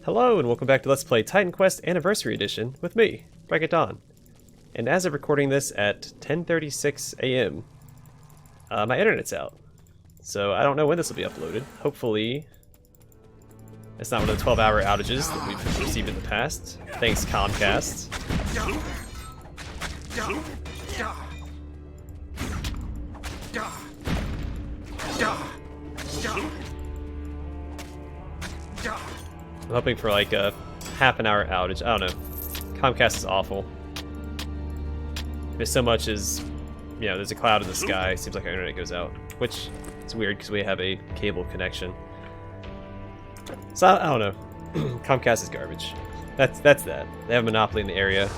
Hello and welcome back to Let's Play Titan Quest Anniversary Edition with me, Break It Dawn. And as of recording this at 10:36 a.m., my internet's out. So I don't know when this will be uploaded. Hopefully, it's not one of the 12-hour outages that we've received in the past. Thanks, Comcast. I'm hoping for like a half an hour outage. I don't know. Comcast is awful. There's so much as, you know, there's a cloud in the sky. It seems like our internet goes out, which is weird because we have a cable connection. So I don't know. Comcast is garbage. That's that. They have a monopoly in the area,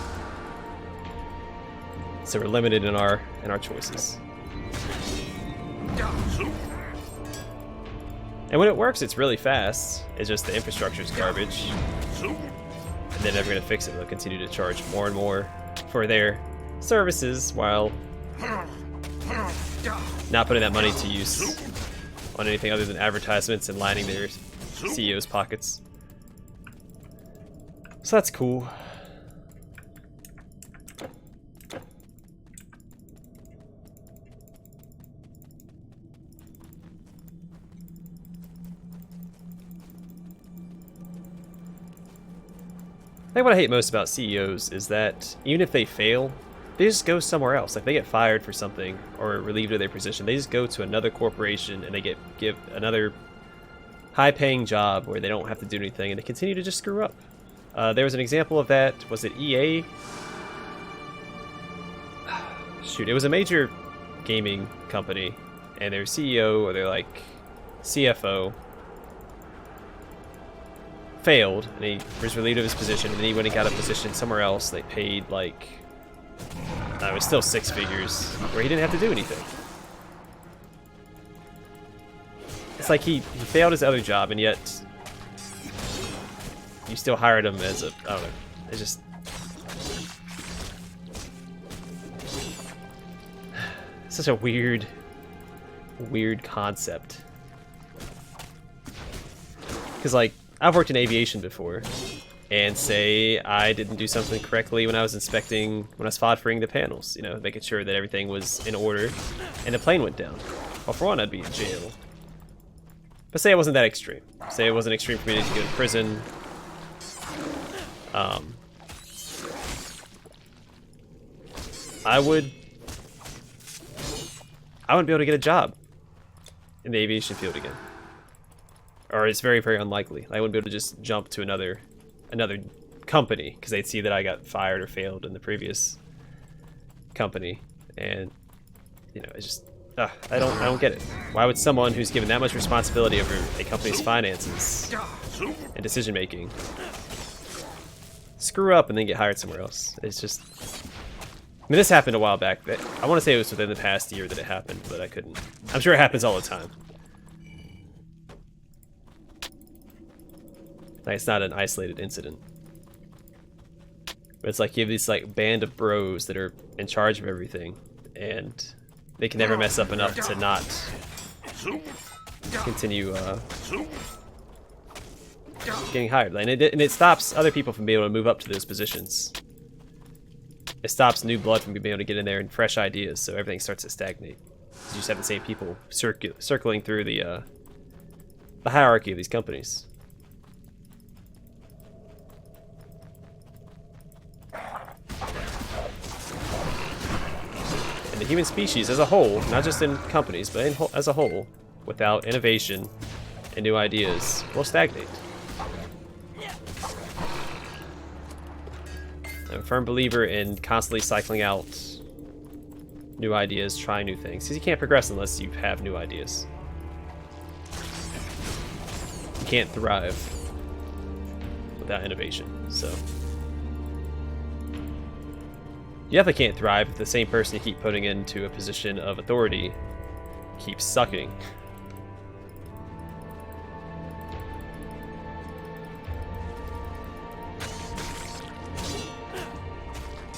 so we're limited in our choices. And when it works, it's really fast. It's just the infrastructure is garbage. And they're never going to fix it. They'll continue to charge more and more for their services while not putting that money to use on anything other than advertisements and lining their CEO's pockets. So that's cool. I think what I hate most about CEOs is that even if they fail, they just go somewhere else. Like, they get fired for something or relieved of their position, they just go to another corporation and they give another high-paying job where they don't have to do anything, and they continue to just screw up. There was an example of that. Was it EA? Shoot, it was a major gaming company, and their CEO or their like CFO failed, and he was relieved of his position, and then he went and got a position somewhere else. They paid like, it was still 6 figures, where he didn't have to do anything. It's like he failed his other job, and yet you still hired him as a, I don't know, it's just, such a weird concept. Because like, I've worked in aviation before, and say I didn't do something correctly when I was inspecting, when I was foddering the panels, you know, making sure that everything was in order, and the plane went down. Well, for one, I'd be in jail. But say it wasn't that extreme. Say it wasn't extreme for me to go to prison. I wouldn't be able to get a job in the aviation field again. Or it's very, very unlikely. I wouldn't be able to just jump to another company because they'd see that I got fired or failed in the previous company, and you know, it's just I don't get it. Why would someone who's given that much responsibility over a company's finances and decision making screw up and then get hired somewhere else? It's just, I mean, this happened a while back. I want to say it was within the past year that it happened, but I couldn't. I'm sure it happens all the time. Like, it's not an isolated incident. But it's like you have this like band of bros that are in charge of everything, and they can never mess up enough to not continue getting hired. And it stops other people from being able to move up to those positions. It stops new blood from being able to get in there and fresh ideas, so everything starts to stagnate. You just have the same people circling through the hierarchy of these companies. And the human species as a whole, not just in companies, but as a whole, without innovation and new ideas, will stagnate. I'm a firm believer in constantly cycling out new ideas, trying new things, because you can't progress unless you have new ideas. You can't thrive without innovation, so. You definitely can't thrive if the same person you keep putting into a position of authority keeps sucking.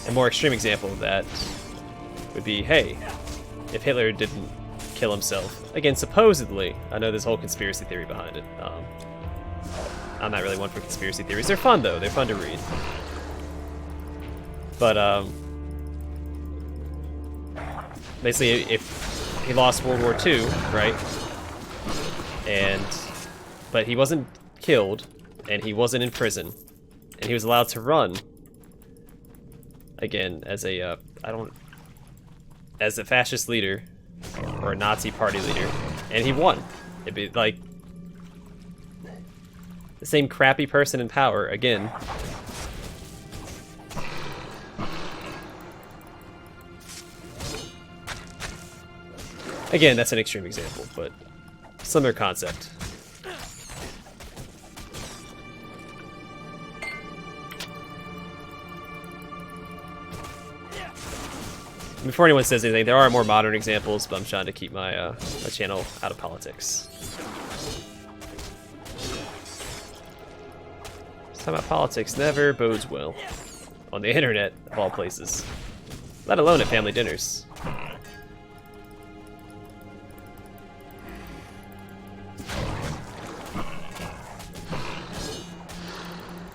A more extreme example of that would be, hey, if Hitler didn't kill himself, again, supposedly, I know there's a whole conspiracy theory behind it. I'm not really one for conspiracy theories. They're fun though. They're fun to read. But basically, if he lost World War II, right? But he wasn't killed, and he wasn't in prison, and he was allowed to run again as a as a fascist leader or a Nazi party leader, and he won. It'd be like the same crappy person in power again. Again, that's an extreme example, but similar concept. Before anyone says anything, there are more modern examples, but I'm trying to keep my, my channel out of politics. Talking about politics never bodes well. On the internet, of all places. Let alone at family dinners.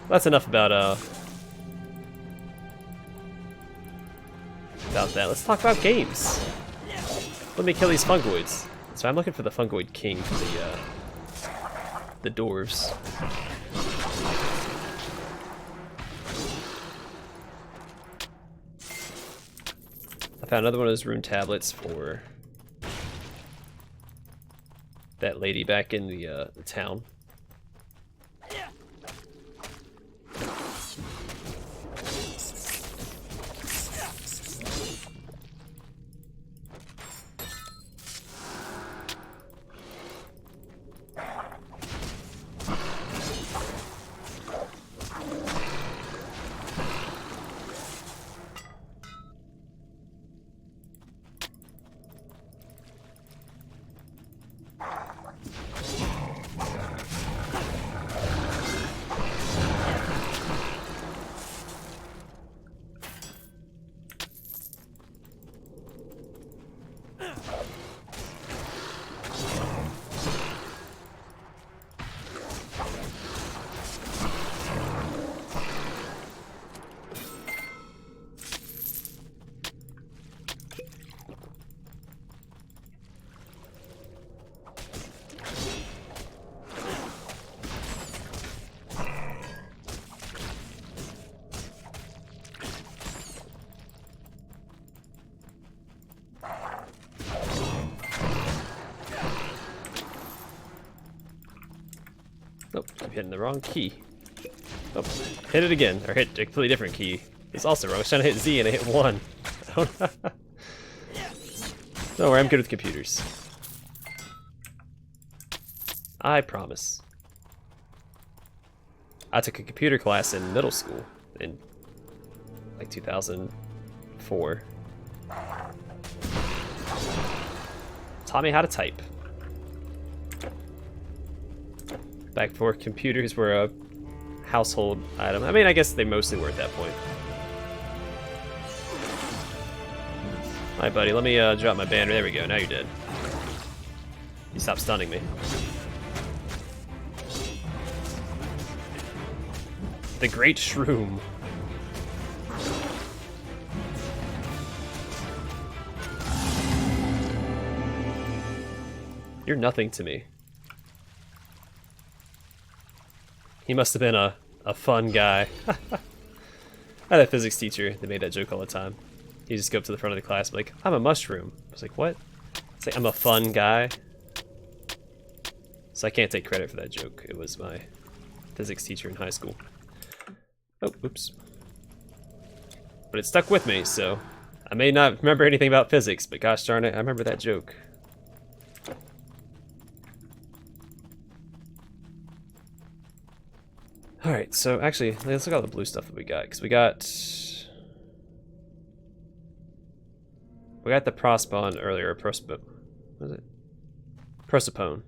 That's enough about that. Let's talk about games. Let me kill these fungoids. So I'm looking for the fungoid king for the dwarves. I found another one of those rune tablets for that lady back in the town. Nope, I'm hitting the wrong key. Oh, hit it again, or hit a completely different key. It's also wrong. I was trying to hit Z and I hit 1. Don't worry, I'm good with computers. I promise. I took a computer class in middle school in like 2004. Taught me how to type. Back before computers were a household item. I mean, I guess they mostly were at that point. Alright, buddy, let me drop my banner. There we go, now you're dead. You stop stunning me. The Great Shroom. You're nothing to me. He must have been a fun guy. I had a physics teacher that made that joke all the time. He'd just go up to the front of the class and be like, I'm a mushroom. I was like, what? It's like, I'm a fun guy. So I can't take credit for that joke. It was my physics teacher in high school. Oh, oops. But it stuck with me, so I may not remember anything about physics, but gosh darn it, I remember that joke. Alright, so actually, let's look at all the blue stuff that we got, because we got the Prospawn earlier, what is it? Prosopone.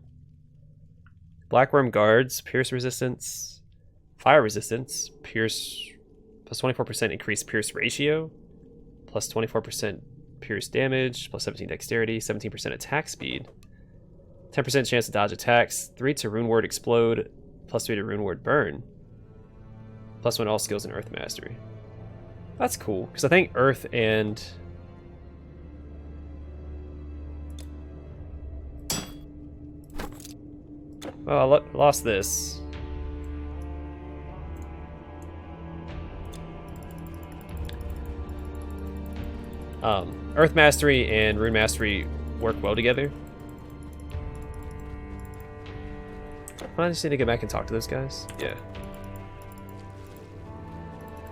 Blackworm guards, pierce resistance, fire resistance, pierce plus 24% increased pierce ratio, plus 24% pierce damage, plus 17 dexterity, 17% attack speed, 10% chance to dodge attacks, 3 to rune word explode, +3 to rune word burn. +1 all skills in earth mastery. That's cool, because I think earth and... Well, I lost this. Earth mastery and rune mastery work well together. I just need to go back and talk to those guys. Yeah.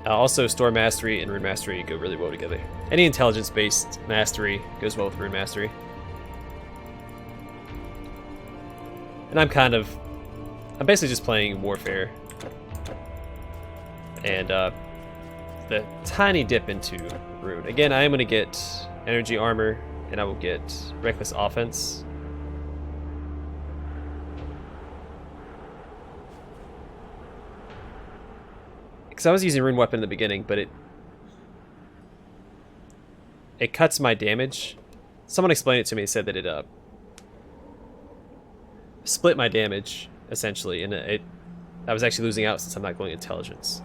Also, store mastery and rune mastery go really well together. Any intelligence-based mastery goes well with rune mastery. And I'm basically just playing warfare. And the tiny dip into rune. Again, I am going to get energy armor, and I will get reckless offense. Because I was using rune weapon in the beginning, but it cuts my damage. Someone explained it to me. Said that it split my damage essentially, and I was actually losing out since I'm not going intelligence.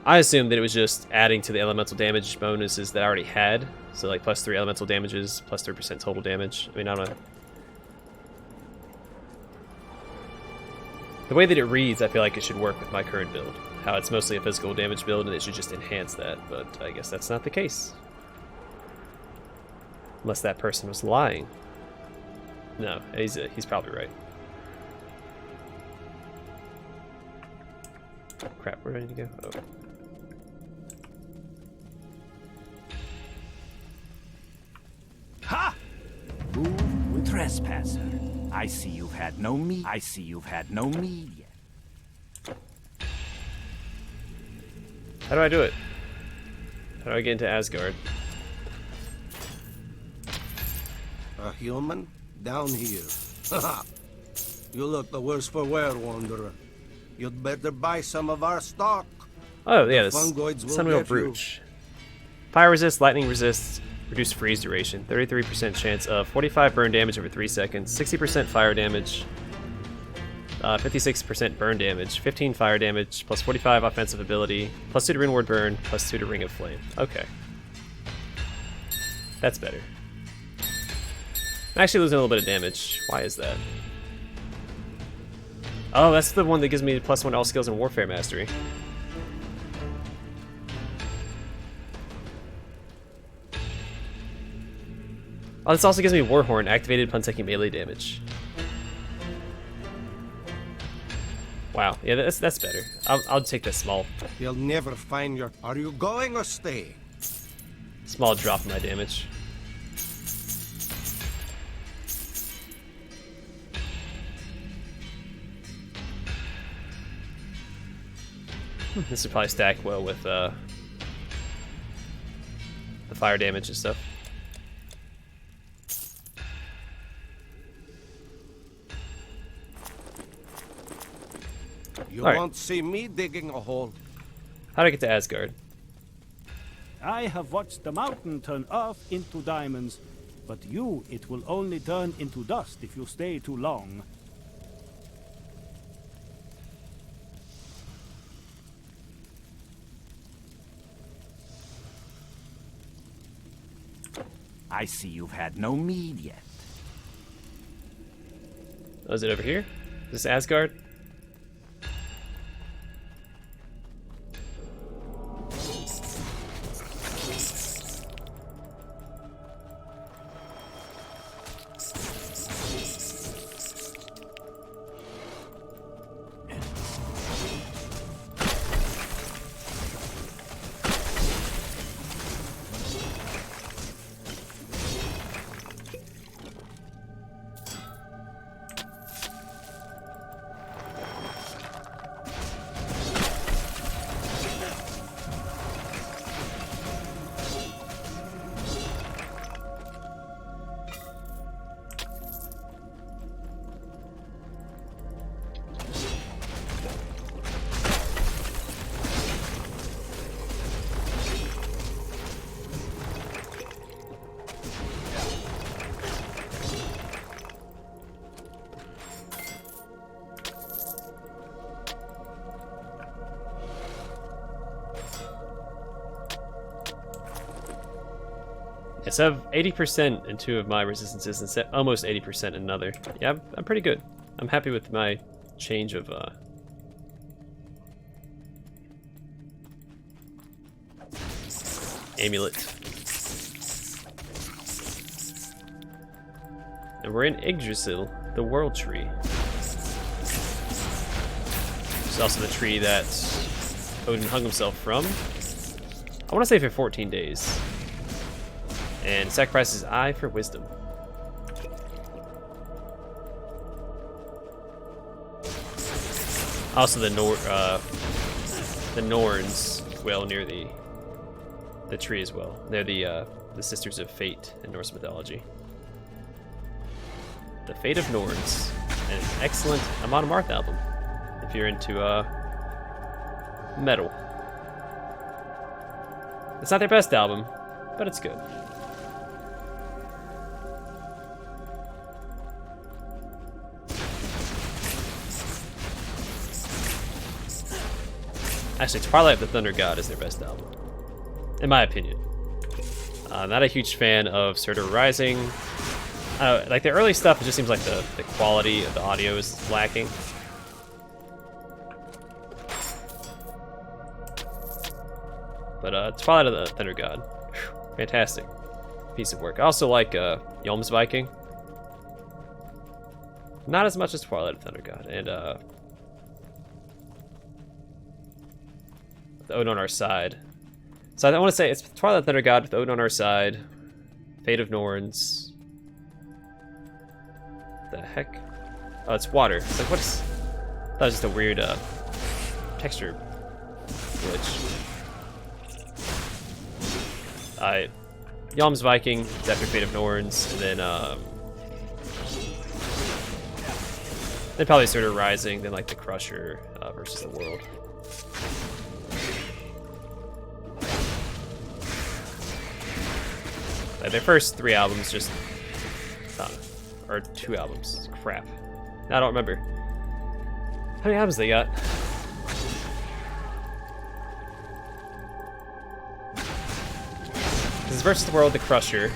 I assumed that it was just adding to the elemental damage bonuses that I already had. So like +3 elemental damages, +3% total damage. I mean, I don't know. The way that it reads, I feel like it should work with my current build. How it's mostly a physical damage build and it should just enhance that, but I guess that's not the case. Unless that person was lying. No, he's probably right. Crap, where do I need to go? Oh. Ha! Move with trespasser. I see you've had no meat. I see you've had no meat yet. How do I do it? How do I get into Asgard? A human? Down here. You look the worse for wear, Wanderer. You'd better buy some of our stock. Oh, yeah, this Fungoids will Sunwheel get Brooch. Fire resist, lightning resist, reduced freeze duration, 33% chance of 45 burn damage over 3 seconds, 60% fire damage, 56% burn damage, 15 fire damage, plus 45 offensive ability, +2 to Rune Burn, +2 to Ring of Flame. Okay. That's better. I'm actually losing a little bit of damage. Why is that? Oh, that's the one that gives me +1 all skills in Warfare Mastery. Oh, this also gives me Warhorn, activated upon taking melee damage. Wow, yeah, that's better. I'll take that small You'll never find your... Are you going or staying? drop in my damage. This would probably stack well with the fire damage and stuff. You Alright. won't see me digging a hole. How do I get to Asgard? I have watched the mountain turn earth into diamonds, but you, it will only turn into dust if you stay too long. I see you've had no mead yet. Oh, is it over here? Is this Asgard? Yeah, so I have 80% in 2 of my resistances and almost 80% in another. Yeah, I'm pretty good. I'm happy with my change of amulet. And we're in Yggdrasil, the world tree. It's also the tree that Odin hung himself from. I want to say for 14 days. And sacrifices eye for wisdom. Also the Norns dwell near the tree as well. They're the sisters of fate in Norse mythology. The Fate of Norns, and an excellent Amon Amarth album if you're into metal. It's not their best album, but it's good. Actually, Twilight of the Thunder God is their best album, in my opinion. Not a huge fan of Surtur Rising. Like the early stuff, it just seems like the quality of the audio is lacking. But Twilight of the Thunder God, fantastic piece of work. I also like Viking. Not as much as Twilight of the Thunder God, and with Odin on our side. So I want to say it's Twilight of the Thunder God with Odin on our side, Fate of Norns. The heck? Oh, it's water. It's like, what is... That was just a weird texture glitch. Viking is after Fate of Norns, and then probably Surtur Rising, then like the Crusher versus the World. Their first 3 albums just... or 2 albums. Crap. I don't remember. How many albums they got? This is versus the World, the Crusher.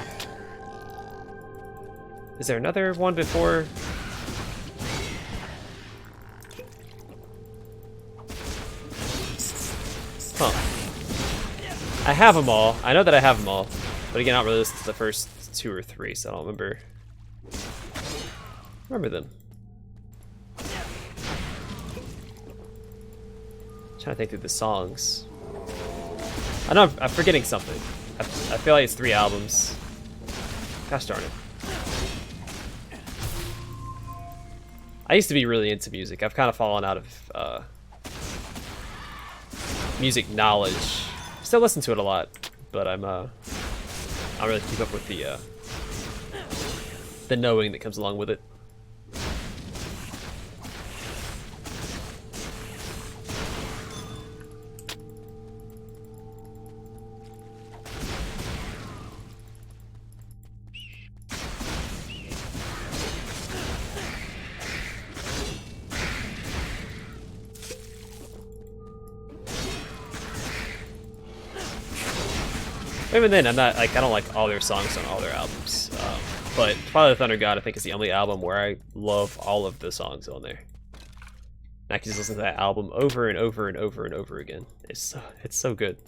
Is there another one before? Huh. I have them all. I know that I have them all. But again, I don't really listen to the first 2 or 3, so I don't remember them. Trying to think through the songs. I know I'm forgetting something. I feel like it's 3 albums. Gosh darn it. I used to be really into music. I've kind of fallen out of music knowledge. Still listen to it a lot, but I don't really keep up with the knowing that comes along with it. Even then, I don't like all their songs on all their albums. But Twilight of the Thunder God, I think, is the only album where I love all of the songs on there. And I can just listen to that album over and over and over and over again. It's so good.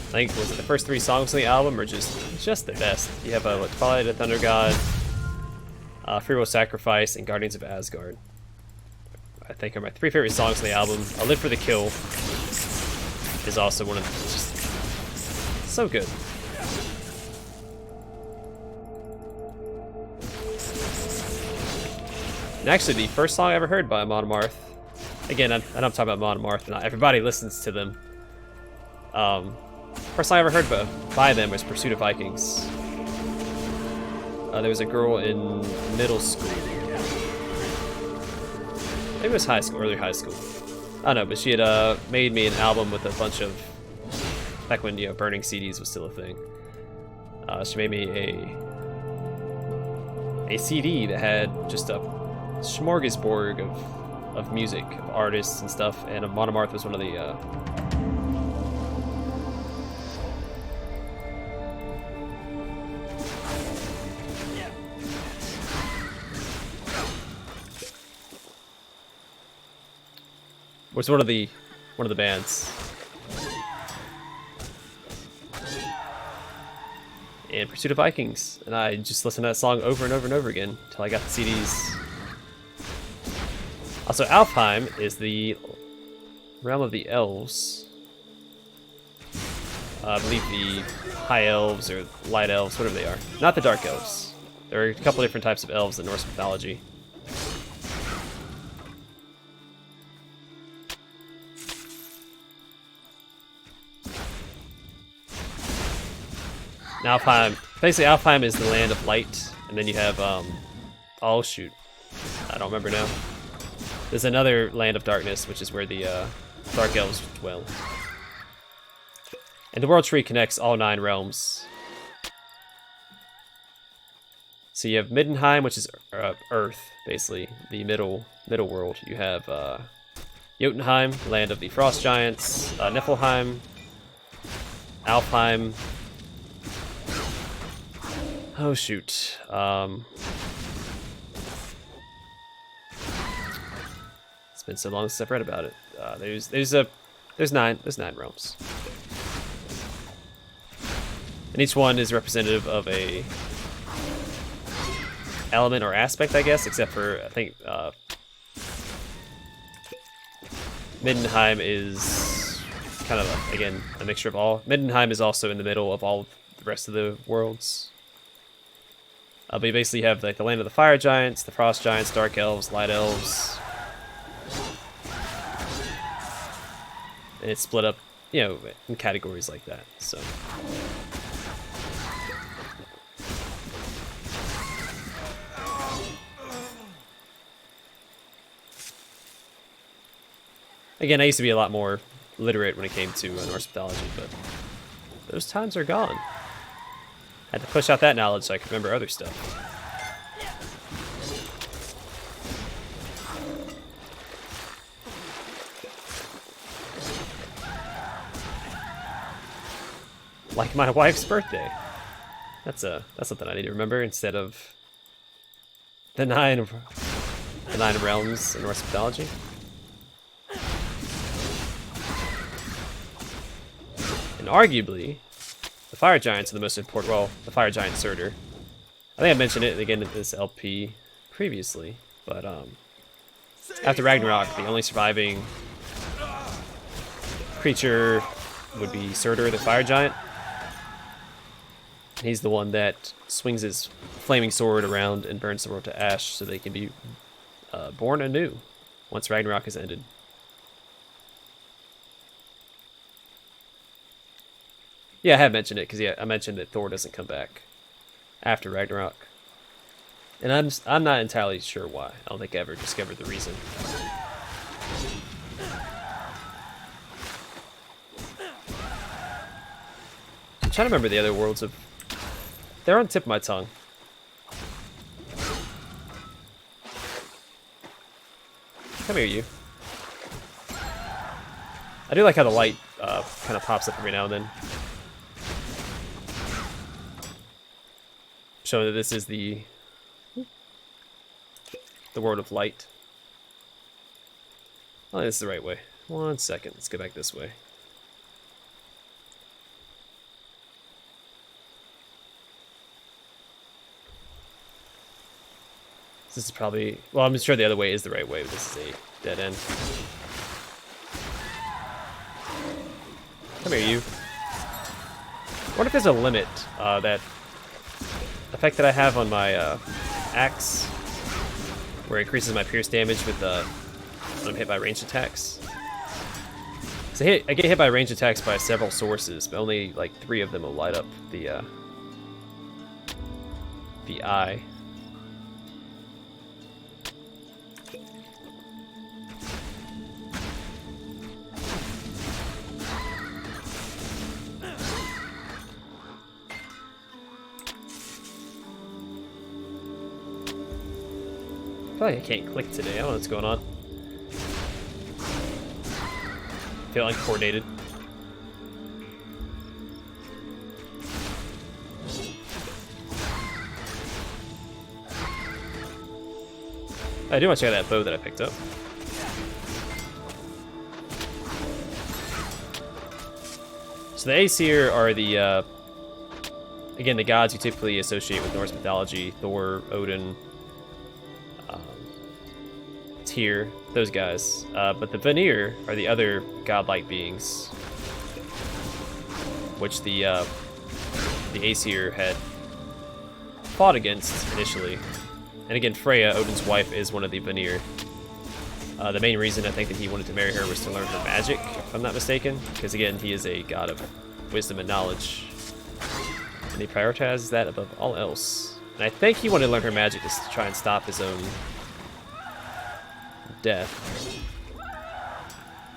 I think was it the first 3 songs on the album are just the best. You have Twilight of the Thunder God, Free Will Sacrifice, and Guardians of Asgard. I think are my 3 favorite songs on the album. I Live for the Kill is also one of them. It's just so good. And actually, the first song I ever heard by Amon Amarth, again, I know I'm talking about Amon Amarth, and not everybody listens to them. First song I ever heard by them was Pursuit of Vikings. There was a girl in middle school. Maybe it was high school, early high school. I don't know, but she had made me an album with a bunch of... Back when, burning CDs was still a thing. She made me a CD that had just a smorgasbord of music, of artists and stuff, and Monomarth was one of the was one of the bands. And Pursuit of Vikings, and I just listened to that song over and over and over again until I got the CDs. Also, Alfheim is the realm of the elves. I believe the high elves or light elves, whatever they are. Not the dark elves. There are a couple different types of elves in Norse mythology. Alfheim, basically Alfheim is the land of light, and then you have, oh shoot, I don't remember now. There's another land of darkness, which is where the dark elves dwell. And the world tree connects all 9 realms. So you have Middenheim, which is Earth, basically, the middle world. You have Jotunheim, land of the frost giants, Niflheim, Alfheim. Oh shoot. It's been so long since I've read about it. There's nine realms. And each one is representative of a element or aspect, I guess, except for I think Middenheim is kind of again a mixture of all. Middenheim is also in the middle of all the rest of the worlds. But you basically have like the land of the fire giants, the frost giants, dark elves, light elves. And it's split up, you know, in categories like that. So again, I used to be a lot more literate when it came to Norse mythology, but those times are gone. Had to push out that knowledge so I could remember other stuff. Like my wife's birthday. That's something I need to remember instead of the nine realms in Norse mythology. And arguably, the fire giants are the most important. Well, the fire giant Surtur. I think I mentioned it again in this LP previously, but after Ragnarok, the only surviving creature would be Surtur, the fire giant. He's the one that swings his flaming sword around and burns the world to ash so they can be born anew once Ragnarok has ended. Yeah, I have mentioned it because I mentioned that Thor doesn't come back after Ragnarok, and I'm not entirely sure why. I don't think I ever discovered the reason. I'm trying to remember the other worlds of. They're on the tip of my tongue. Come here, you. I do like how the light kind of pops up every now and then. Showing that this is the world of light. Oh, this is the right way. 1 second, let's go back this way. This is probably, well, I'm sure the other way is the right way, but this is a dead end. Come here, you. I wonder if there's a limit that effect that I have on my axe, where it increases my pierce damage with when I'm hit by ranged attacks. So I get hit by ranged attacks by several sources, but only like 3 of them will light up the eye. feel like I can't click today. I don't know what's going on. I feel uncoordinated. I do want to check out that bow that I picked up. So the Aesir are the, again, the gods you typically associate with Norse mythology. Thor, Odin, Tyr, those guys. But the Vanir are the other godlike beings, which the Aesir had fought against initially. And again, Freya, Odin's wife, is one of the Vanir. The main reason I think that he wanted to marry her was to learn her magic, if I'm not mistaken. Because again, he is a god of wisdom and knowledge. And he prioritizes that above all else. And I think he wanted to learn her magic just to try and stop his own death.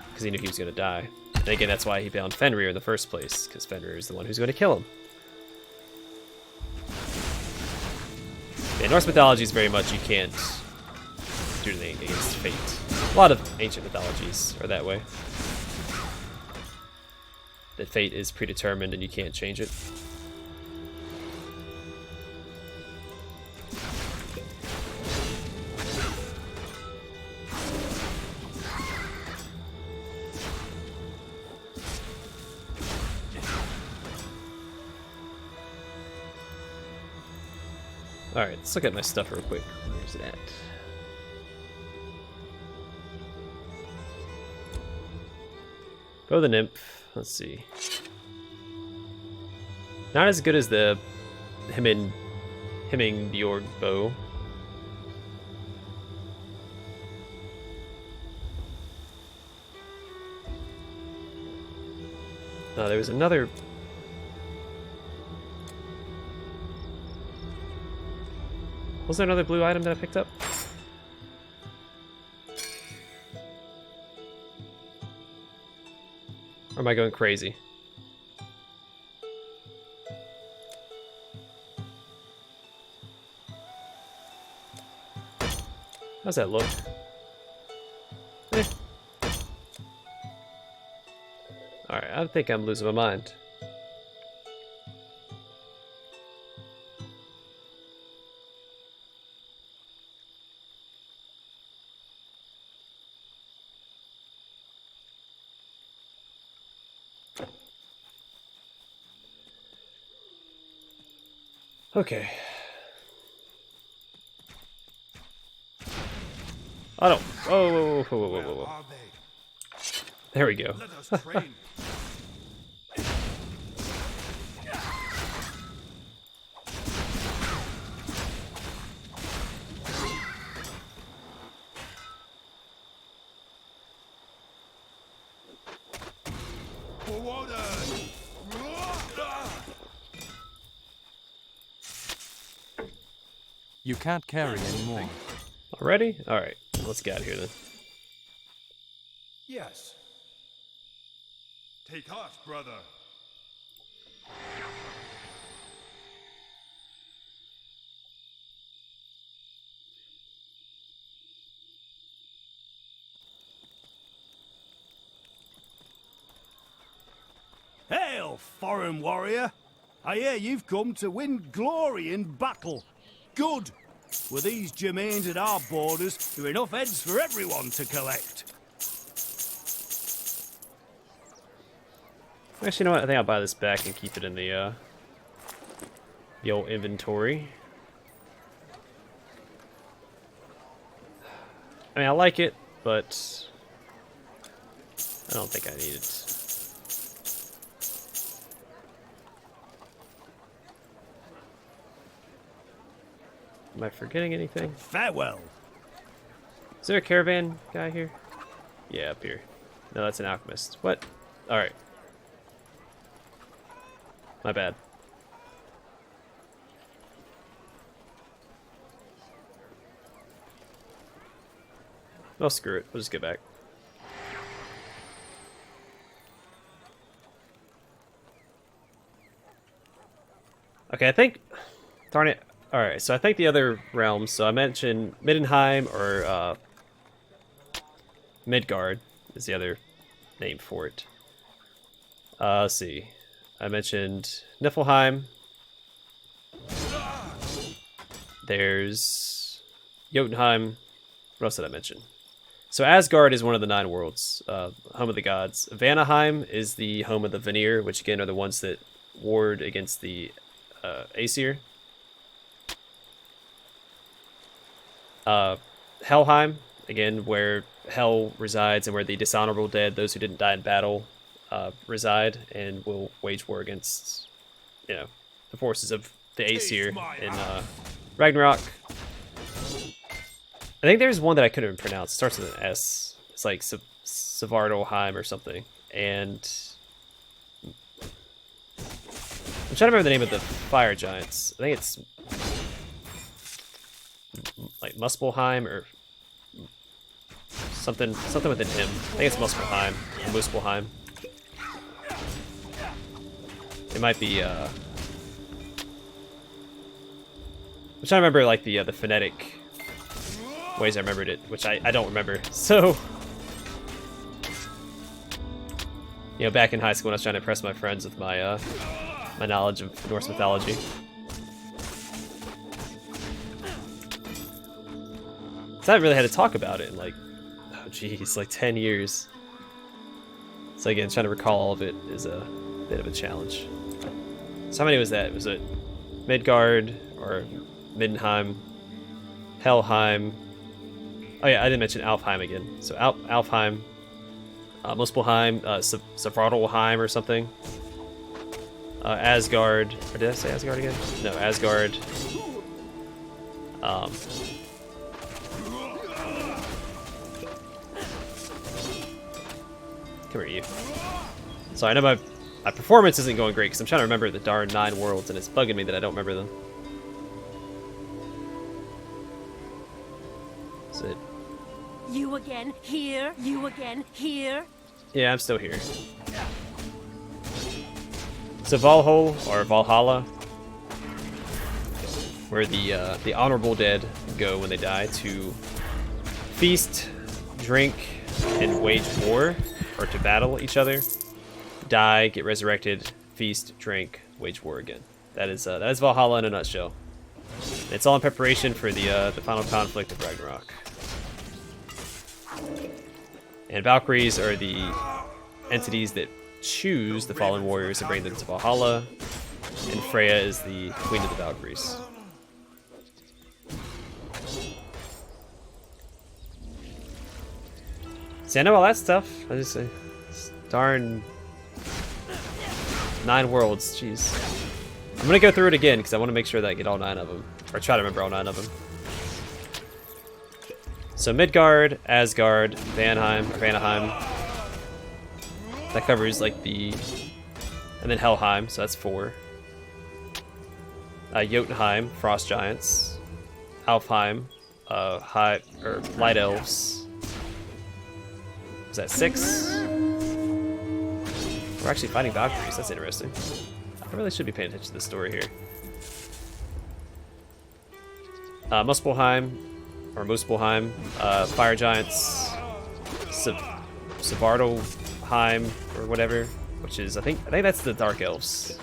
Because he knew he was going to die. And again, that's why he bound Fenrir in the first place. Because Fenrir is the one who's going to kill him. Yeah, Norse mythology is very much you can't do anything against fate. A lot of ancient mythologies are that way. That fate is predetermined and you can't change it. Alright, let's look at my stuff real quick. Where's it at? Bow of the Nymph. Let's see. Not as good as the Himmingbjorg bow. There was another... Was there another blue item that I picked up? Or am I going crazy? How's that look? Eh. Alright, I think I'm losing my mind. Okay. I don't. Oh, whoa. There we go. Let us train. You can't carry anymore. Already? Alright, let's get out of here then. Yes. Take heart, brother. Hail, foreign warrior! I hear you've come to win glory in battle. Good! With these germains at our borders, there are enough heads for everyone to collect. Actually, you know what? I think I'll buy this back and keep it in the old inventory. I mean, I like it, but I don't think I need it. Am I forgetting anything? Farewell. Is there a caravan guy here? Yeah, up here. No, that's an alchemist. What? Alright. My bad. Well, screw it. We'll just get back. Okay, I think... Darn it. Alright, so I think the other realms, so I mentioned Middenheim or Midgard is the other name for it. Let's see. I mentioned Niflheim. There's Jotunheim. What else did I mention? So Asgard is one of the 9 worlds, home of the gods. Vanaheim is the home of the Vanir, which again are the ones that ward against the Aesir. Helheim, again, where Hell resides and where the dishonorable dead, those who didn't die in battle, reside and will wage war against, you know, the forces of the Aesir in Ragnarok. I think there's one that I couldn't even pronounce. It starts with an S. It's like Svartalfheim or something. And I'm trying to remember the name of the fire giants. I think it's like Muspelheim or something with an M. I think it's Muspelheim or Muspelheim. It might be I'm trying to remember like the phonetic ways I remembered it, which I don't remember. So, you know, back in high school when I was trying to impress my friends with my my knowledge of Norse mythology. So I haven't really had to talk about it in like, oh geez, like 10 years. So again, trying to recall all of it is a bit of a challenge. So how many was that? Was it Midgard or Middenheim, Helheim? Oh yeah, I didn't mention Alfheim again. So Alfheim, Muspelheim, Svartalfheim or something. Asgard. Or did I say Asgard again? No, Asgard. Come here, you. So I know my performance isn't going great because I'm trying to remember the darn 9 worlds and it's bugging me that I don't remember them. Is it? You again here? You again here? Yeah, I'm still here. So Valhalla or Valhalla, where the honorable dead go when they die to feast, drink, and wage war, or to battle each other, die, get resurrected, feast, drink, wage war again. That is Valhalla in a nutshell. It's all in preparation for the final conflict of Ragnarok. And Valkyries are the entities that choose the fallen warriors and bring them to Valhalla, and Freya is the queen of the Valkyries. See, I know all that stuff. I just darn 9 worlds. Jeez. I'm gonna go through it again because I want to make sure that I get all 9 of them, or try to remember all 9 of them. So Midgard, Asgard, Vanaheim. That covers like and then Helheim, so that's 4. Jotunheim, Frost Giants. Alfheim, Light Elves. Was that 6? We're actually fighting Valkyries, that's interesting. I really should be paying attention to the story here. Muspelheim, or Muspelheim, Fire Giants, Svartalfheim, or whatever, which is, I think that's the Dark Elves.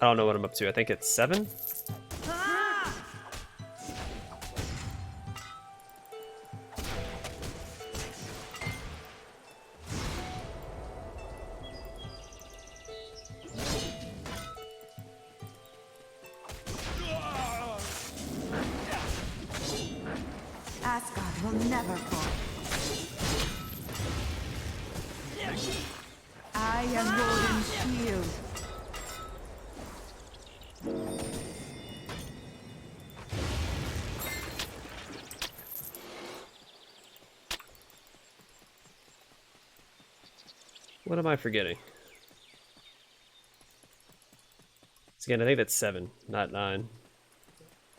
I don't know what I'm up to. I think it's 7? Asgard will never fall. I am Odin's shield. What am I forgetting? So again, I think that's 7, not 9.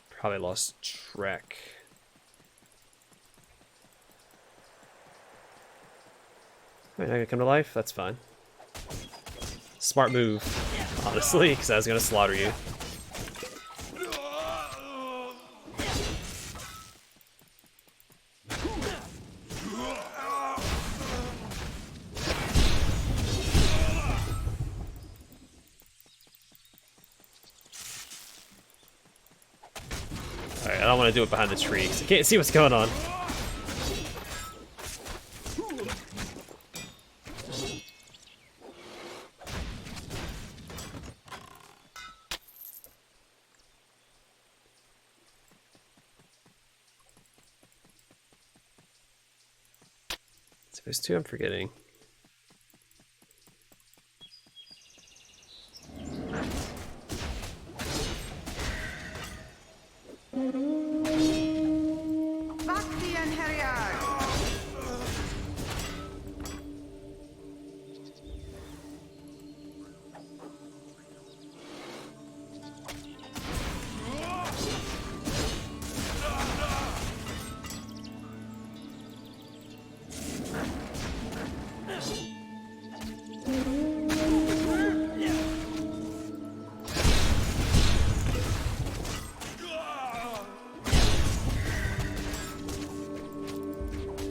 Probably lost track. Alright, now gonna come to life? That's fine. Smart move, honestly, because I was gonna slaughter you. Alright, I don't want to do it behind the tree because I can't see what's going on. So there's two I'm forgetting.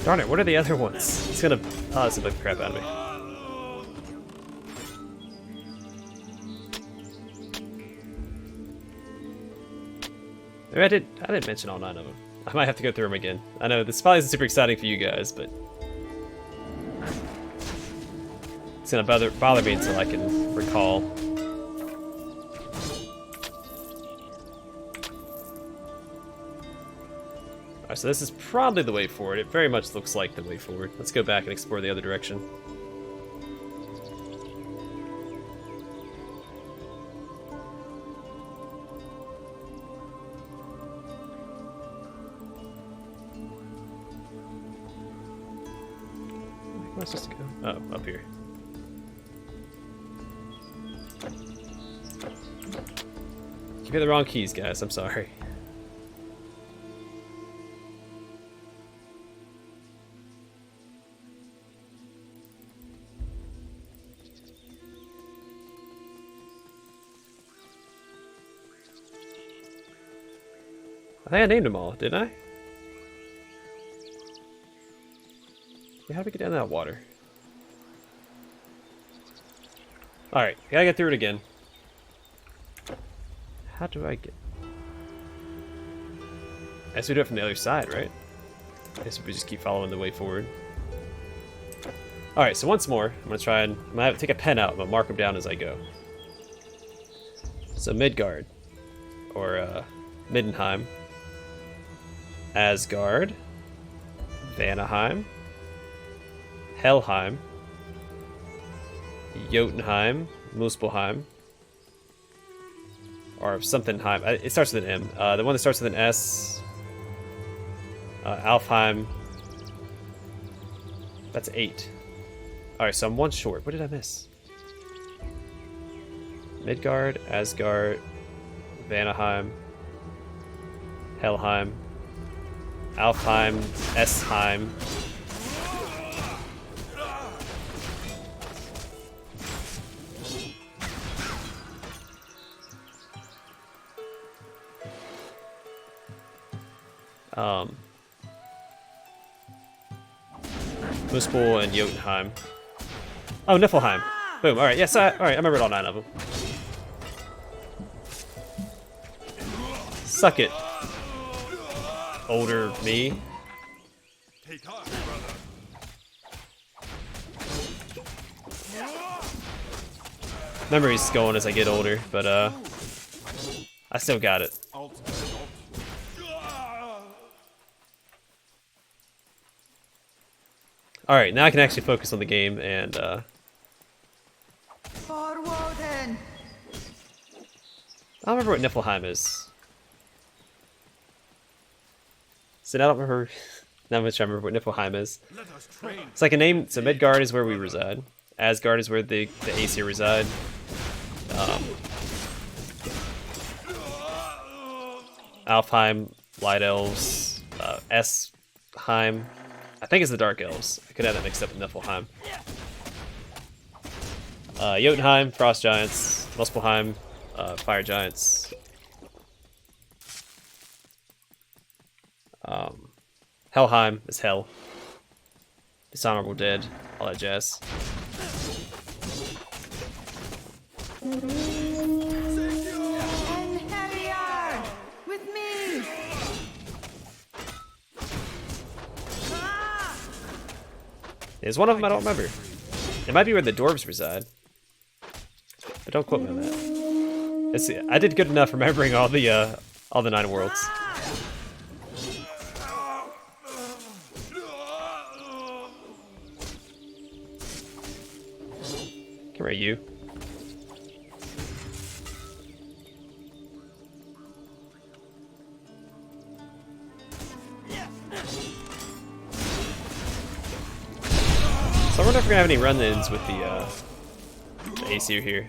Darn it, what are the other ones? It's gonna positively the crap out of me. Maybe I didn't mention all 9 of them. I might have to go through them again. I know this probably isn't super exciting for you guys, but it's gonna bother me until I can recall. Alright, so this is probably the way forward. It very much looks like the way forward. Let's go back and explore the other direction. Where am I supposed to go? Oh, up here. Give me the wrong keys, guys. I'm sorry. I think I named them all, didn't I? Yeah, how do we get down that water? Alright, gotta get through it again. How do I get... I guess we do it from the other side, right? I guess we just keep following the way forward. Alright, so once more, I'm gonna try and... I'm gonna take a pen out, I'm gonna mark them down as I go. So Midgard, or Middenheim, Asgard, Vanaheim, Helheim, Jotunheim, Muspelheim, or somethingheim. It starts with an M. The one that starts with an S, Alfheim. That's 8. Alright, so I'm 1 short. What did I miss? Midgard, Asgard, Vanaheim, Helheim, Alfheim, Esheim. Muspel and Jotunheim. Oh, Niflheim. Boom. Alright, yes, alright, I remembered all 9 of them. Suck it. Older me. Take off, brother. Memory's going as I get older, but I still got it. Alright, now I can actually focus on the game and I don't remember what Niflheim is. So now I don't remember not much I remember what Niflheim is. It's like a name. So Midgard is where we reside. Asgard is where the Aesir reside. Alfheim, Light Elves, Esheim. I think it's the Dark Elves. I could have that mixed up with Niflheim. Jotunheim, Frost Giants. Muspelheim, Fire Giants. Helheim is Hell. Dishonorable Dead, all that jazz. And Harrier, with me. There's one of them I don't remember. It might be where the dwarves reside, but don't quote me on that. Let's see. I did good enough remembering all the 9 worlds. Come here, you. So I wonder if we're gonna have any run-ins with the Aesir here.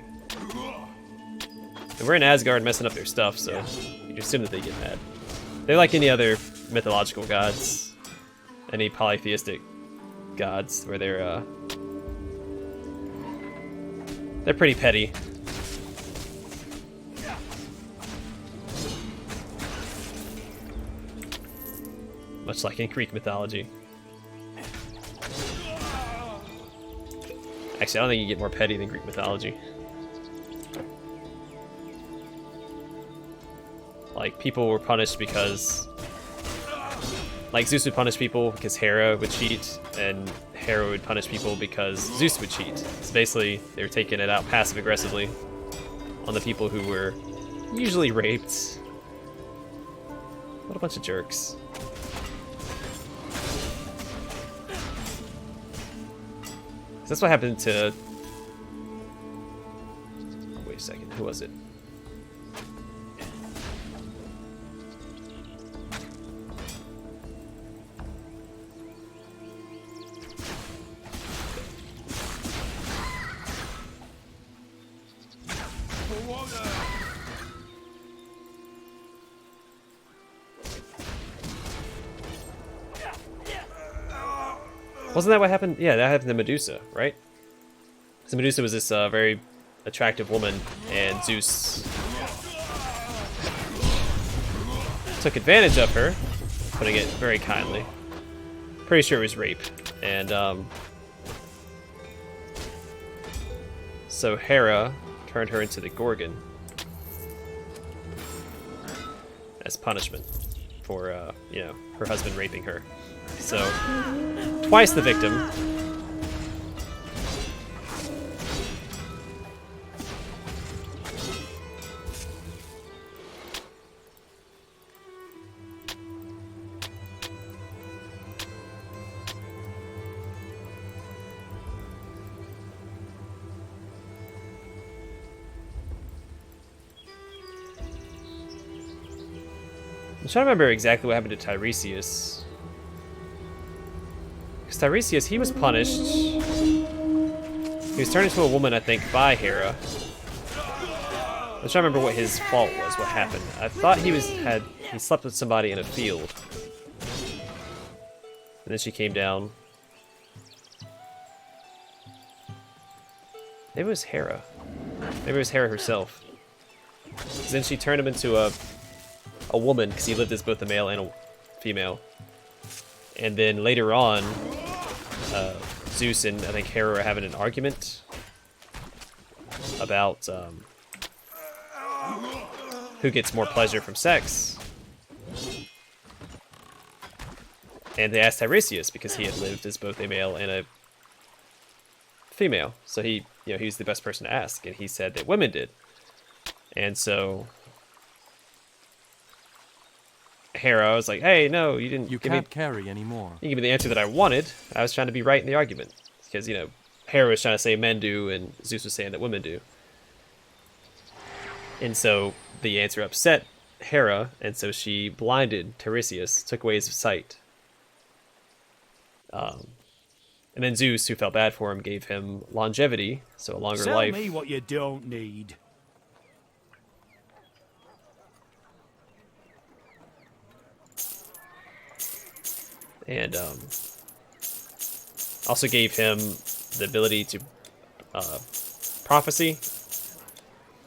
And we're in Asgard messing up their stuff, so you assume that they get mad. They're like any other mythological gods, any polytheistic gods, where they're pretty petty. Much like in Greek mythology. Actually, I don't think you get more petty than Greek mythology. Like, people were punished because... Like, Zeus would punish people because Hera would cheat, and Hera would punish people because Zeus would cheat. So basically, they were taking it out passive-aggressively on the people who were usually raped. What a bunch of jerks. That's what happened to... Wait a second, who was it? Wasn't that what happened? Yeah, that happened to Medusa, right? So Medusa was this very attractive woman, and Zeus took advantage of her, putting it very kindly. Pretty sure it was rape. And so Hera turned her into the Gorgon as punishment for, you know, her husband raping her. So, twice the victim. I'm trying to remember exactly what happened to Tiresias. Because Tiresias, he was punished. He was turned into a woman, I think, by Hera. I'm trying to remember what his fault was, what happened. I thought he slept with somebody in a field. And then she came down. Maybe it was Hera. Maybe it was Hera herself. 'Cause then she turned him into a woman, because he lived as both a male and a female. And then later on, Zeus and I think Hera are having an argument about who gets more pleasure from sex. And they asked Tiresias because he had lived as both a male and a female. So he was the best person to ask, and he said that women did. And so Hera was like, "Hey, no, you didn't. You can't carry anymore. You give me the answer that I wanted. I was trying to be right in the argument because Hera was trying to say men do, and Zeus was saying that women do. And so the answer upset Hera, and so she blinded Tiresias, took away his sight. And then Zeus, who felt bad for him, gave him longevity, so a longer life. Tell me what you don't need. And Also gave him the ability to prophecy.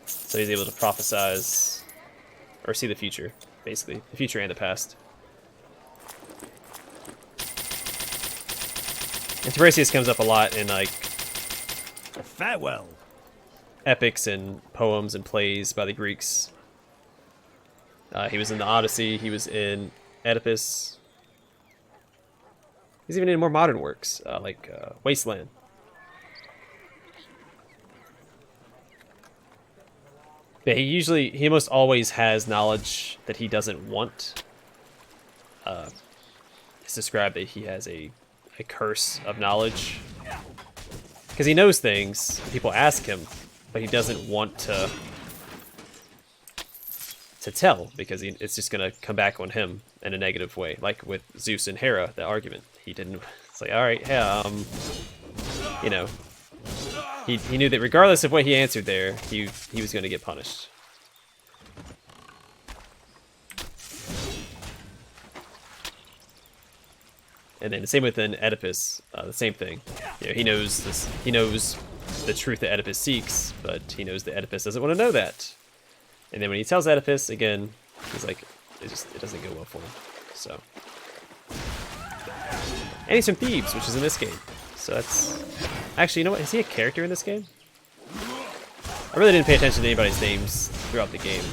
So he's able to prophesize or see the future, basically. The future and the past. And Tiresias comes up a lot in like Farewell. epics and poems and plays by the Greeks. He was in the Odyssey, he was in Oedipus. He's even in more modern works, like Wasteland. Yeah, he almost always has knowledge that he doesn't want. It's described that he has a curse of knowledge. Because he knows things, people ask him, but he doesn't want to tell, because it's just going to come back on him in a negative way. Like with Zeus and Hera, the argument. He didn't, it's like, alright, yeah, you know, he knew that regardless of what he answered there, he was going to get punished. And then the same within Oedipus, the same thing. You know, he knows this. He knows the truth that Oedipus seeks, but he knows that Oedipus doesn't want to know that. And then when he tells Oedipus again, he's like, it doesn't go well for him. So, and he's from Thebes, which is in this game. So that's actually, you know what? Is he a character in this game? I really didn't pay attention to anybody's names throughout the game,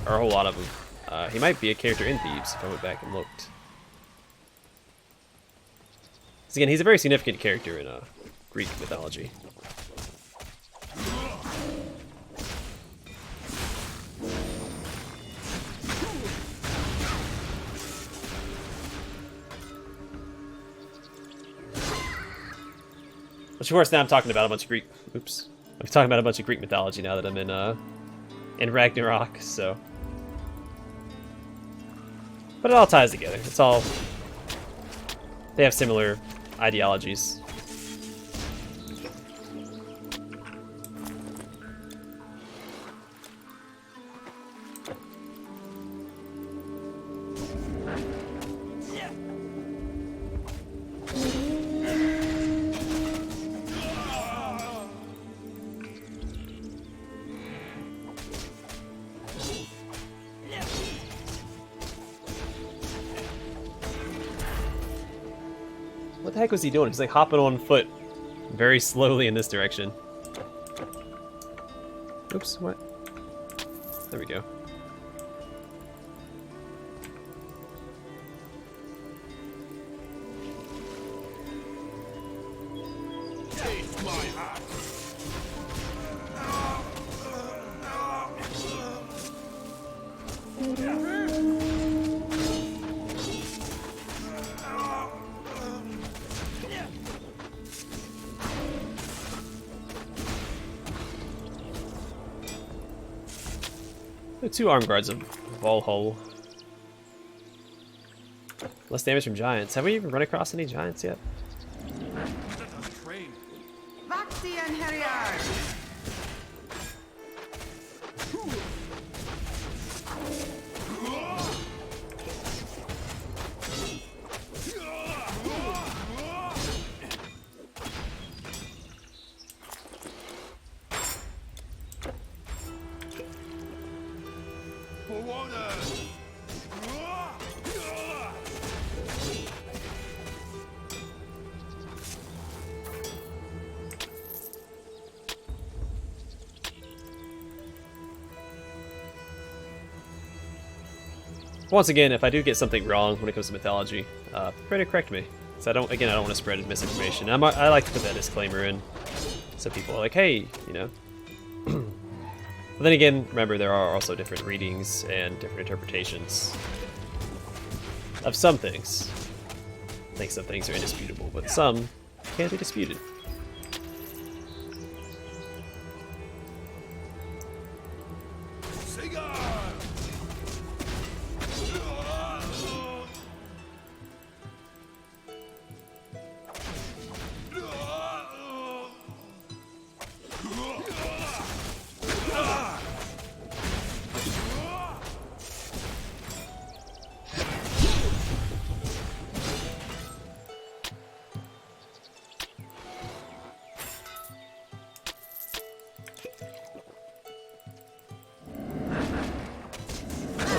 or a whole lot of them. He might be a character in Thebes if I went back and looked. Again, he's a very significant character in Greek mythology. Which, of course, now I'm talking about a bunch of Greek. Oops, I'm talking about a bunch of Greek mythology now that I'm in Ragnarok. So, but it all ties together. It's all, they have similar ideologies. What the heck was he doing? He's like hopping on foot very slowly in this direction. Oops, what? There we go. Taste my axe. The 2 arm guards of Valhalla. Less damage from giants. Have we even run across any giants yet? Train. Vaxi and Heriard. For water. Once again, if I do get something wrong when it comes to mythology, feel free to correct me. So I don't want to spread misinformation. I like to put that disclaimer in, so people are like, hey, you know. But then again, remember, there are also different readings and different interpretations of some things. I think some things are indisputable, but some can't be disputed.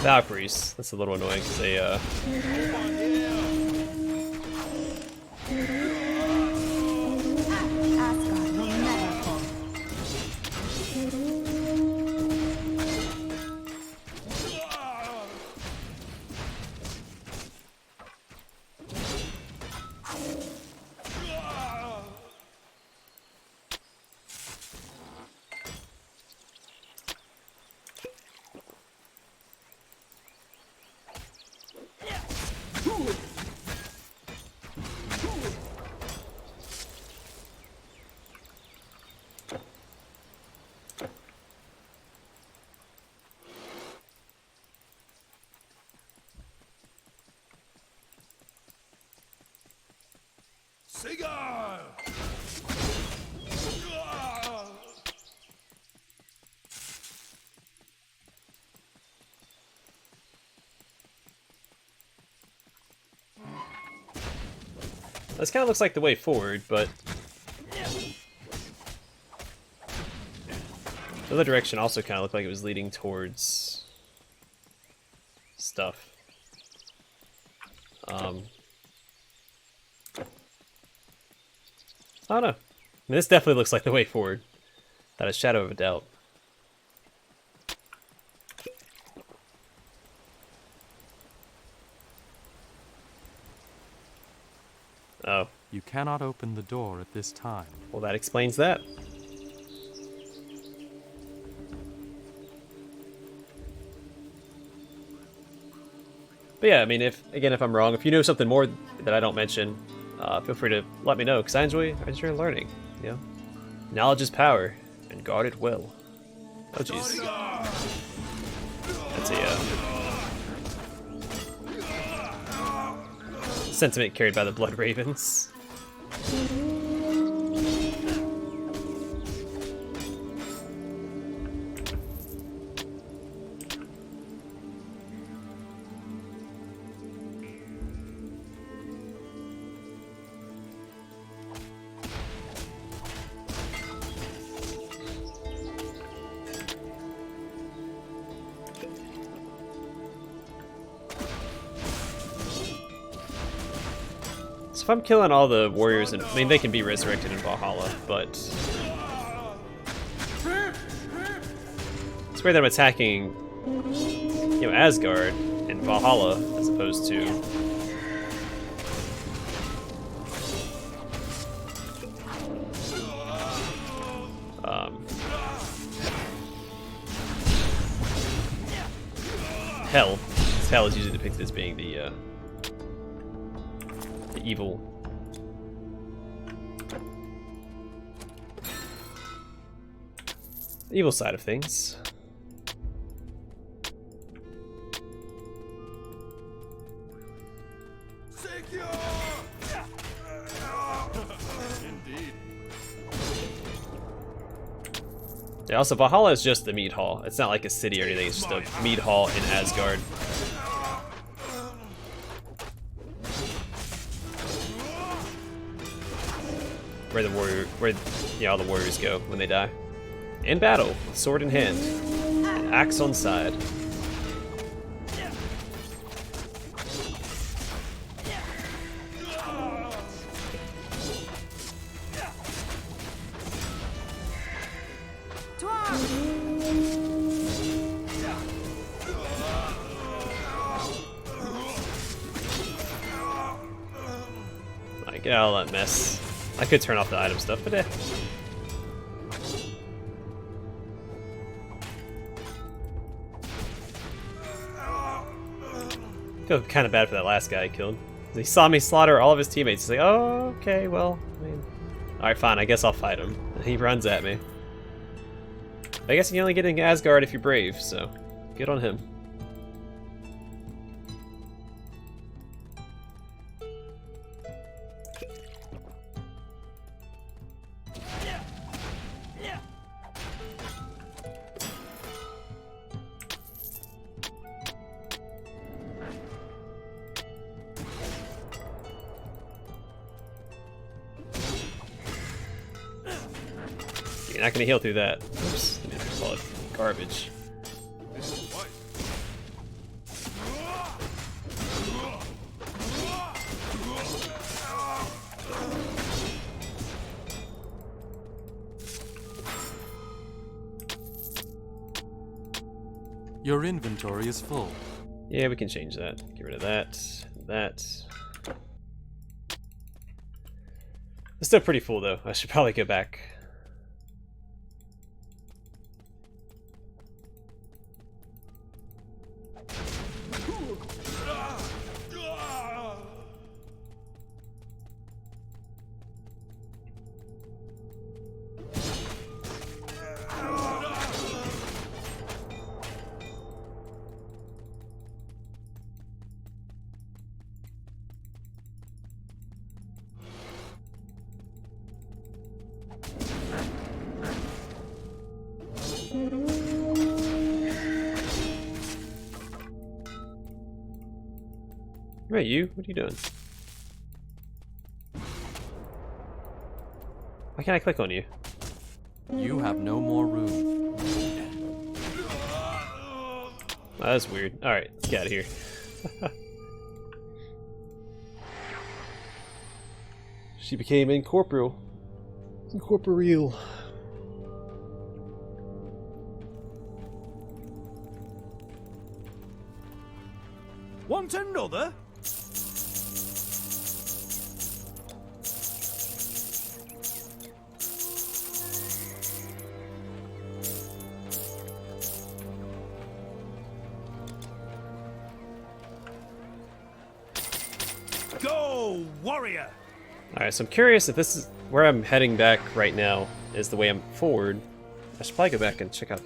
Valkyries. That's a little annoying because they Asgard will never fall. Cigar! this kind of looks like the way forward, but the other direction also kind of looked like it was leading towards stuff. I don't know. I mean, this definitely looks like the way forward. Without a shadow of a doubt. Oh, You cannot open the door at this time. well, that explains that. But yeah, I mean, if I'm wrong, if you know something more that I don't mention, feel free to let me know, because I enjoy learning. You know, knowledge is power, and guard it well. Oh jeez, that's a sentiment carried by the Blood Ravens. So if I'm killing all the warriors, and I mean they can be resurrected in Valhalla, but it's weird that I'm attacking, you know, Asgard in Valhalla as opposed to Hell. Hell is usually depicted as being the evil. The evil side of things. Secure! Indeed. Yeah, also Valhalla is just the meat hall. It's not like a city or anything, it's just a meat hall in Asgard. Where all the warriors go when they die. In battle, sword in hand, and axe on side. Like, get out of that mess. I could turn off the item stuff, but I feel kind of bad for that last guy I killed. He saw me slaughter all of his teammates. He's like, oh, okay, well, I mean, alright, fine, I guess I'll fight him. And he runs at me. I guess you can only get in Asgard if you're brave, so good on him. You're not gonna heal through that. Oops, I call it garbage. This is what? Your inventory is full. Yeah, we can change that. Get rid of that. That. It's still pretty full though. I should probably go back. Right, you? What are you doing? Why can't I click on you? You have no more room. Oh, that's weird. Alright, let's get out of here. She became incorporeal. Incorporeal. Want another? Go, warrior! Alright, so I'm curious if this is where I'm heading back right now is the way I'm forward. I should probably go back and check out.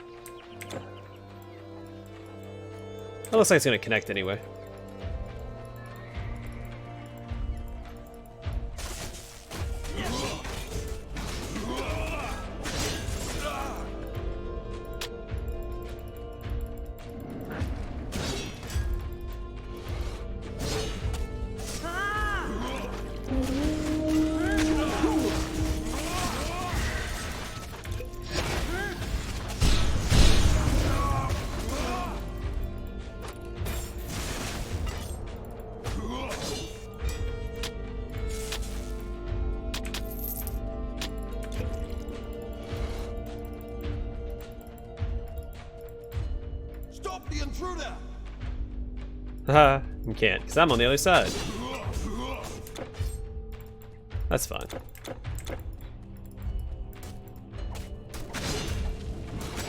It looks like it's going to connect anyway. Stop the intruder! Haha, you can't, because I'm on the other side. That's fine.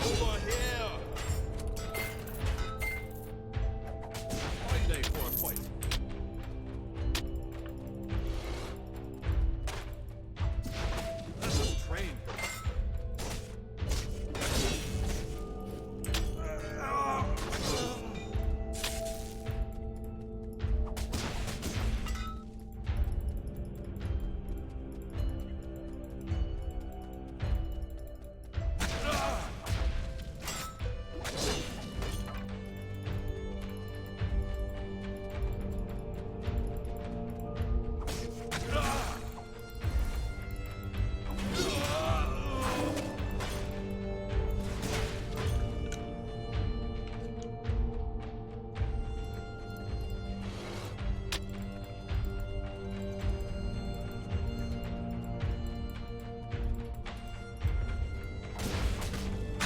Over here! Fine day for a fight. This is trained.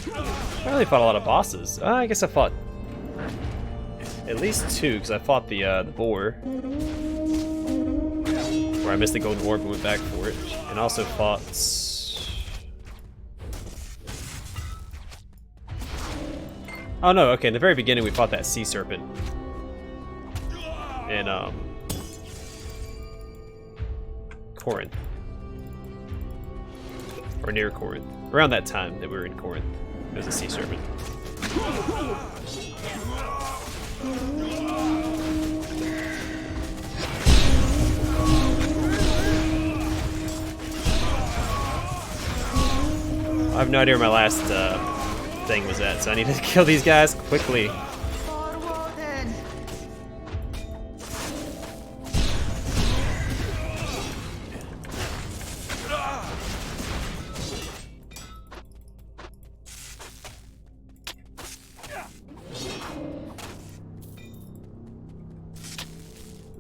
I really fought a lot of bosses. I guess I fought at least two, because I fought the boar, where I missed the golden orb and went back for it, and also fought. Oh no, okay, in the very beginning we fought that sea serpent. In Corinth. Or near Corinth. Around that time that we were in Corinth. There's a sea serpent. I have no idea where my last thing was at, so I need to kill these guys quickly. Forward.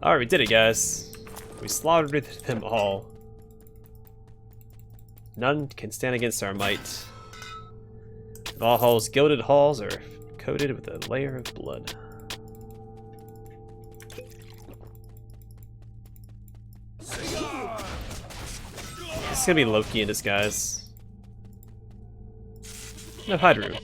Alright, we did it, guys. We slaughtered them all. None can stand against our might. Valhalla's gilded halls are coated with a layer of blood. This is gonna be Loki in disguise. No hide room.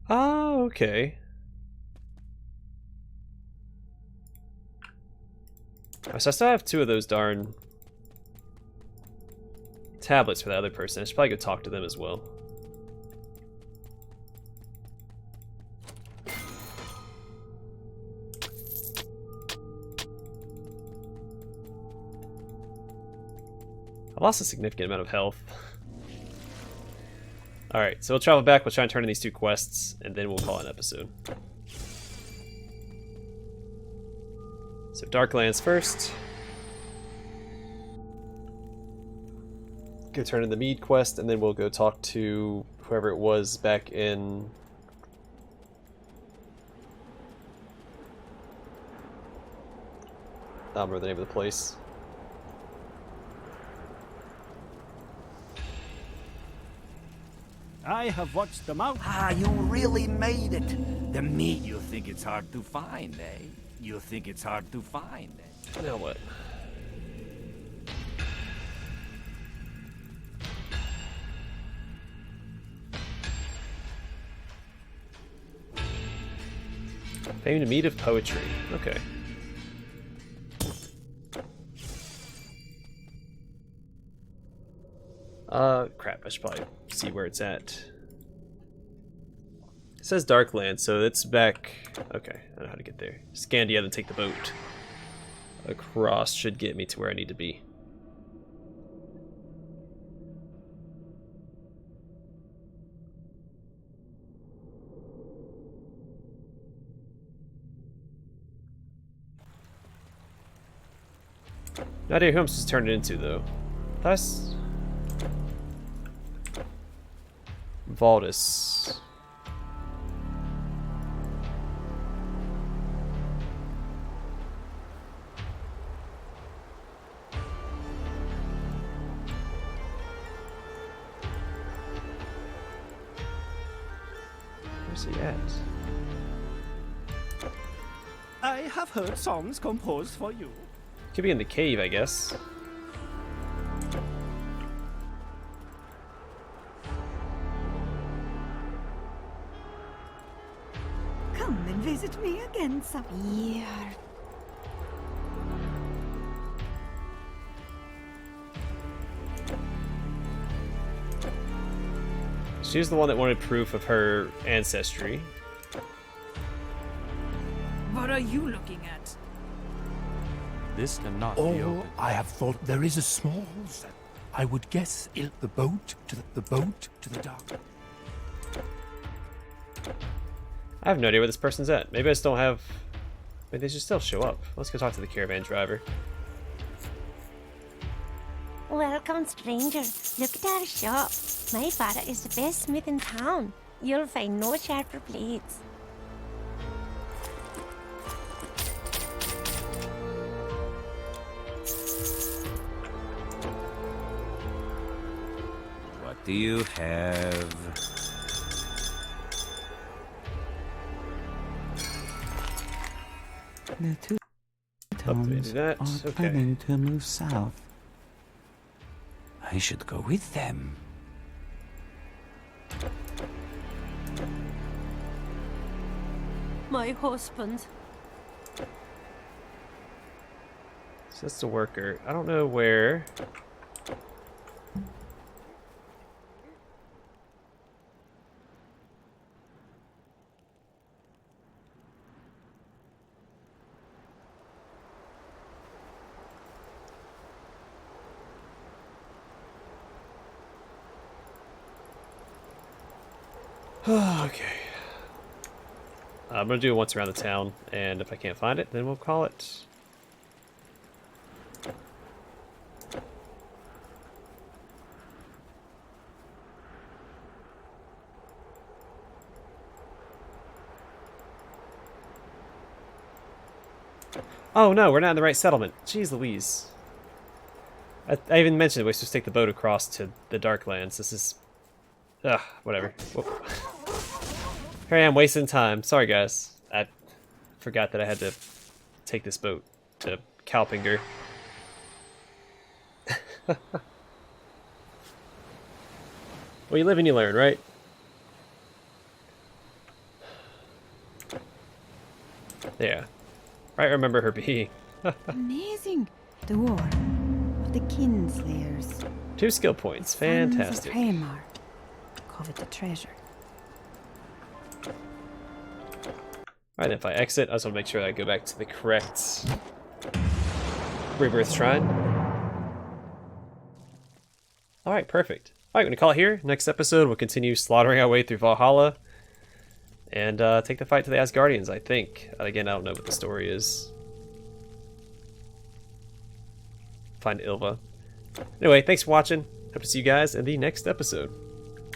Oh, okay. So I still have 2 of those darn tablets for the other person. I should probably go talk to them as well. I lost a significant amount of health. Alright, so we'll travel back, we'll try and turn in these 2 quests, and then we'll call it an episode. So Darklands first. Go turn in the Mead quest, and then we'll go talk to whoever it was back in... I don't remember the name of the place. I have watched them out. Ah, you really made it. The meat you think it's hard to find, eh? You think it's hard to find, eh? Now what? Famed meat of poetry. Okay. Crap, I should probably see where it's at. It says Darkland, so it's back... Okay, I know how to get there. Scandia, then take the boat across should get me to where I need to be. No idea who I'm supposed to turn it into, though. That's... Valdis. Where's he at? I have heard songs composed for you. Could be in the cave, I guess. Come and visit me again, Samir. She's the one that wanted proof of her ancestry. What are you looking at? This cannot be Oh, opened. I have thought there is a small. I would guess the boat to the boat to the dock. I have no idea where this person's at. Maybe I just don't have... Maybe they should still show up. Let's go talk to the caravan driver. Welcome, stranger. Look at our shop. My father is the best smith in town. You'll find no sharper blades. What do you have? The two Up to me, tones do that. are Okay. planning to move south. I should go with them. My husband. So that's the worker. I don't know where... Okay. I'm gonna do it once around the town, and if I can't find it, then we'll call it. Oh no, we're not in the right settlement. Jeez Louise. I even mentioned we're supposed to take the boat across to the Darklands. This is... Ugh, whatever. Whoop. Here I am wasting time. Sorry guys. I forgot that I had to take this boat to Kalpinger. Well, you live and you learn, right? Yeah. I remember her being. Amazing. The war of the Kinslayers. 2 skill points. Fantastic. Hamar. Covet the treasure. Alright, if I exit, I just want to make sure that I go back to the correct Rebirth Shrine. Alright, perfect. Alright, I'm going to call it here. Next episode, we'll continue slaughtering our way through Valhalla and take the fight to the Asgardians, I think. Again, I don't know what the story is. Find Ilva. Anyway, thanks for watching. Hope to see you guys in the next episode.